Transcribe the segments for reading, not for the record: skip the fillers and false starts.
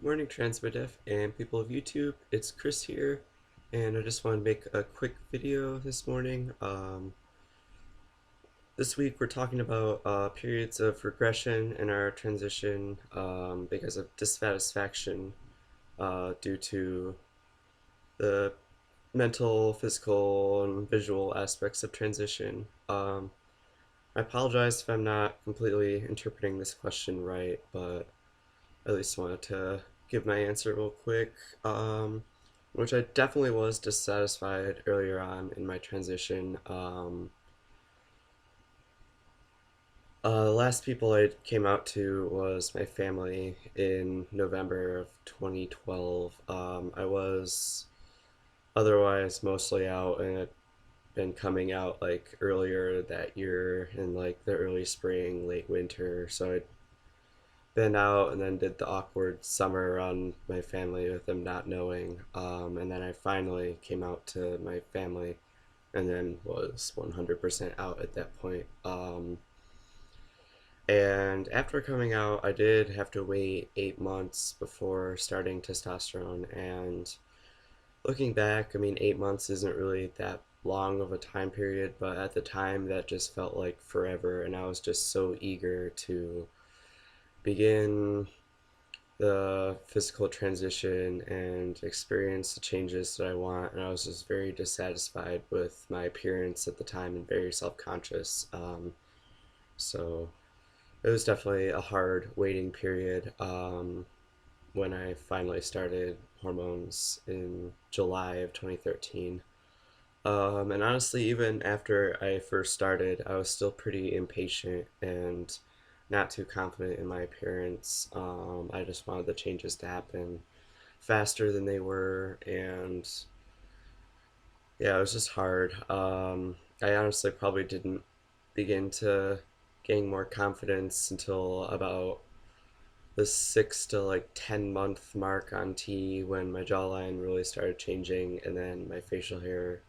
Good morning, Transmediff and people of YouTube. It's Chris here, and I just want to make a quick video this morning. This week we're talking about periods of regression in our transition because of dissatisfaction due to the mental, physical, and visual aspects of transition. I apologize if I'm not completely interpreting this question right, but I at least wanted to give my answer real quick, which I definitely was dissatisfied earlier on in my transition. The last people I came out to was my family in November of 2012. I was otherwise mostly out and had been coming out like earlier that year in like the early spring, late winter. So I'd been out and then did the awkward summer around my family with them not knowing. And then I finally came out to my family and then was 100% out at that point. And after coming out, I did have to wait 8 months before starting testosterone. And looking back, I mean, 8 months isn't really that long of a time period, but at the time that just felt like forever. And I was just so eager to begin the physical transition and experience the changes that I want. And I was just very dissatisfied with my appearance at the time and very self-conscious. So it was definitely a hard waiting period when I finally started hormones in July of 2013. And honestly, even after I first started, I was still pretty impatient and not too confident in my appearance. I just wanted the changes to happen faster than they were, and yeah, it was just hard. I honestly probably didn't begin to gain more confidence until about the 6 to 10 month mark on T when my jawline really started changing, and then my facial hair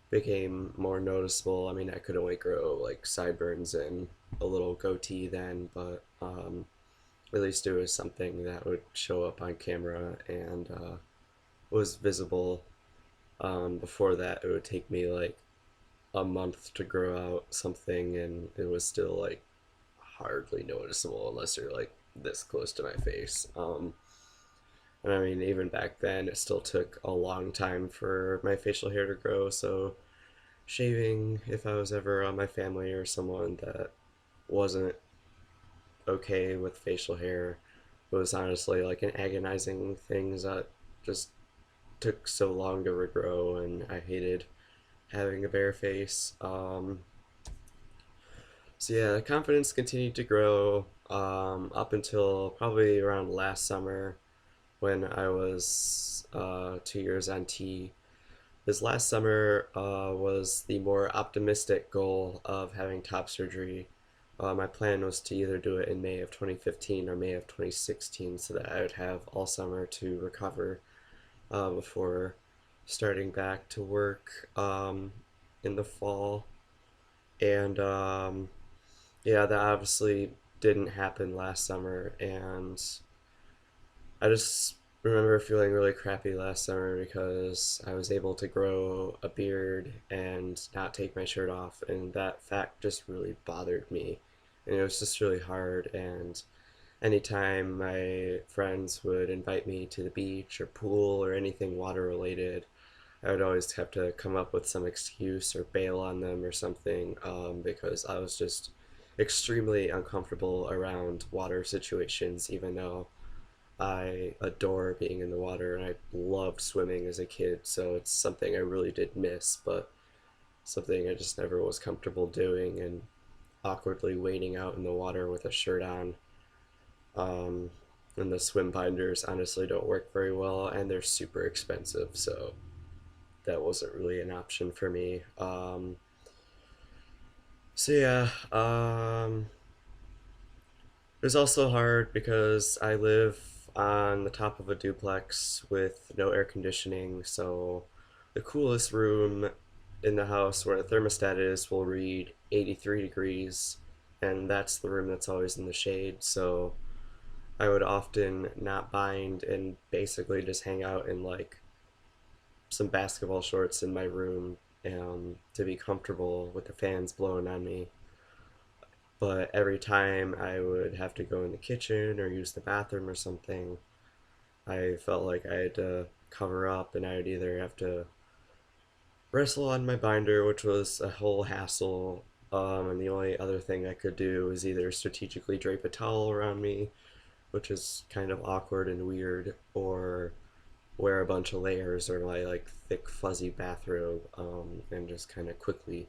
became more noticeable. I mean, I could only grow like sideburns and a little goatee then, but at least it was something that would show up on camera and was visible. Before that, it would take me like a month to grow out something, and it was still like hardly noticeable unless you're like this close to my face. And I mean, even back then, it still took a long time for my facial hair to grow, so shaving, if I was ever on my family or someone that wasn't okay with facial hair, was honestly like an agonizing thing that just took so long to regrow, and I hated having a bare face. So yeah, confidence continued to grow up until probably around last summer when I was 2 years on T. This last summer was the more optimistic goal of having top surgery. My plan was to either do it in May of 2015 or May of 2016 so that I would have all summer to recover before starting back to work in the fall. And yeah, that obviously didn't happen last summer, and I just remember feeling really crappy last summer because I was able to grow a beard and not take my shirt off, and that fact just really bothered me. And it was just really hard. And anytime my friends would invite me to the beach or pool or anything water related, I would always have to come up with some excuse or bail on them or something because I was just extremely uncomfortable around water situations, even though I adore being in the water and I loved swimming as a kid, so it's something I really did miss, but something I just never was comfortable doing, and awkwardly wading out in the water with a shirt on. Um, and the swim binders honestly don't work very well and they're super expensive, so that wasn't really an option for me. So yeah, it was also hard because I live on the top of a duplex with no air conditioning, so the coolest room in the house where the thermostat is will read 83 degrees, and that's the room that's always in the shade. So I would often not bind and basically just hang out in like some basketball shorts in my room to be comfortable with the fans blowing on me. But every time I would have to go in the kitchen or use the bathroom or something, I felt like I had to cover up and I would either have to wrestle on my binder, which was a whole hassle. And the only other thing I could do was either strategically drape a towel around me, which is kind of awkward and weird, or wear a bunch of layers or my like thick fuzzy bathrobe and just kind of quickly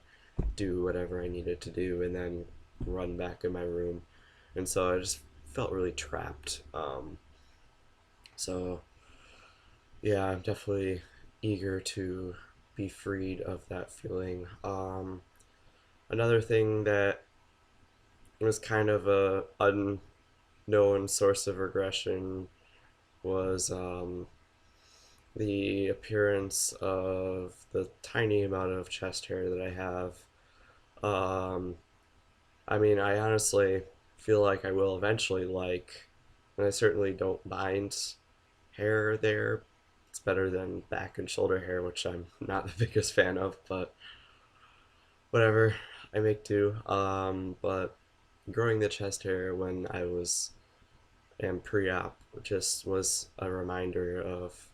do whatever I needed to do and then run back in my room. And so I just felt really trapped. So yeah, I'm definitely eager to be freed of that feeling. Another thing that was kind of a unknown source of regression was the appearance of the tiny amount of chest hair that I have. Um, I mean, I honestly feel like I will eventually like, and I certainly don't mind hair there. It's better than back and shoulder hair, which I'm not the biggest fan of, but whatever, I make do. But growing the chest hair when I was in pre-op just was a reminder of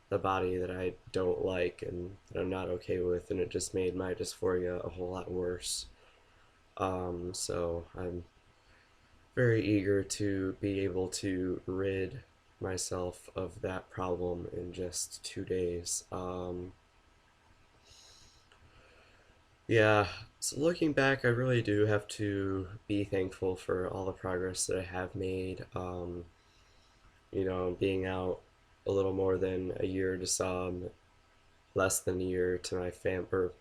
the body that I don't like and that I'm not okay with, and it just made my dysphoria a whole lot worse. So I'm very eager to be able to rid myself of that problem in just 2 days. Yeah, so looking back, I really do have to be thankful for all the progress that I have made. Being out a little more than a year to some, less than a year to my or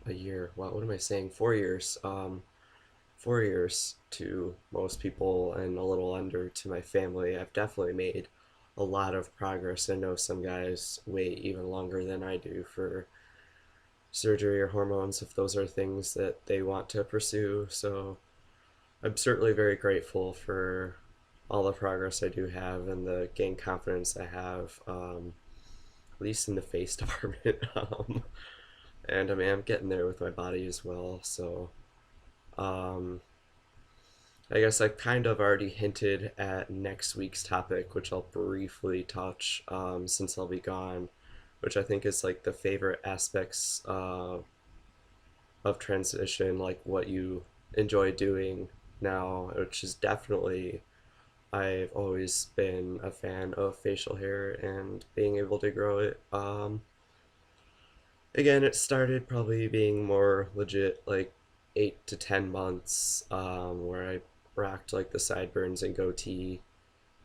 a year. What am I saying? 4 years. 4 years to most people and a little under to my family. I've definitely made a lot of progress. I know some guys wait even longer than I do for surgery or hormones if those are things that they want to pursue. So I'm certainly very grateful for all the progress I do have and the gain confidence I have, at least in the face department. And I mean, I'm getting there with my body as well. So um, I guess I kind of already hinted at next week's topic, which I'll briefly touch since I'll be gone, which I think is like the favorite aspects of transition, like what you enjoy doing now, which is definitely, I've always been a fan of facial hair and being able to grow it. Again, it started probably being more legit like 8 to 10 months, where I rocked like the sideburns and goatee.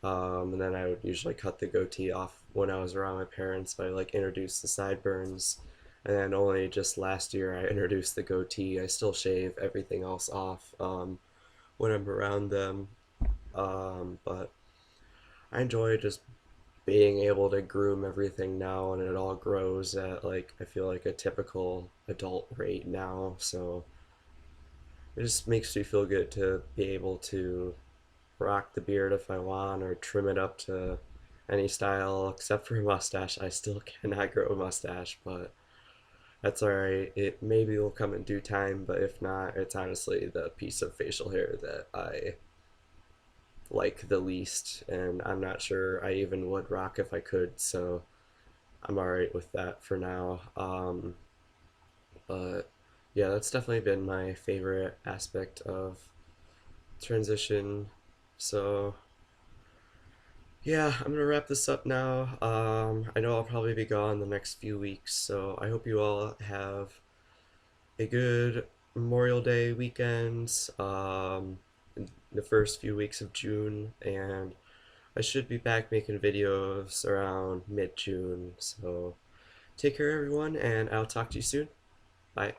And then I would usually cut the goatee off when I was around my parents, but I like introduced the sideburns. And then only just last year I introduced the goatee. I still shave everything else off when I'm around them. But I enjoy just being able to groom everything now, and it all grows at like I feel like a typical adult rate now. So it just makes me feel good to be able to rock the beard if I want or trim it up to any style except for a mustache. I still cannot grow a mustache, but that's alright. It maybe will come in due time, but if not, it's honestly the piece of facial hair that I like the least, and I'm not sure I even would rock if I could, so I'm alright with that for now. But yeah, that's definitely been my favorite aspect of transition. So yeah, I'm gonna wrap this up now. I know I'll probably be gone the next few weeks, so I hope you all have a good Memorial Day weekend, the first few weeks of June, and I should be back making videos around mid-June. So take care, everyone, and I'll talk to you soon. Bye.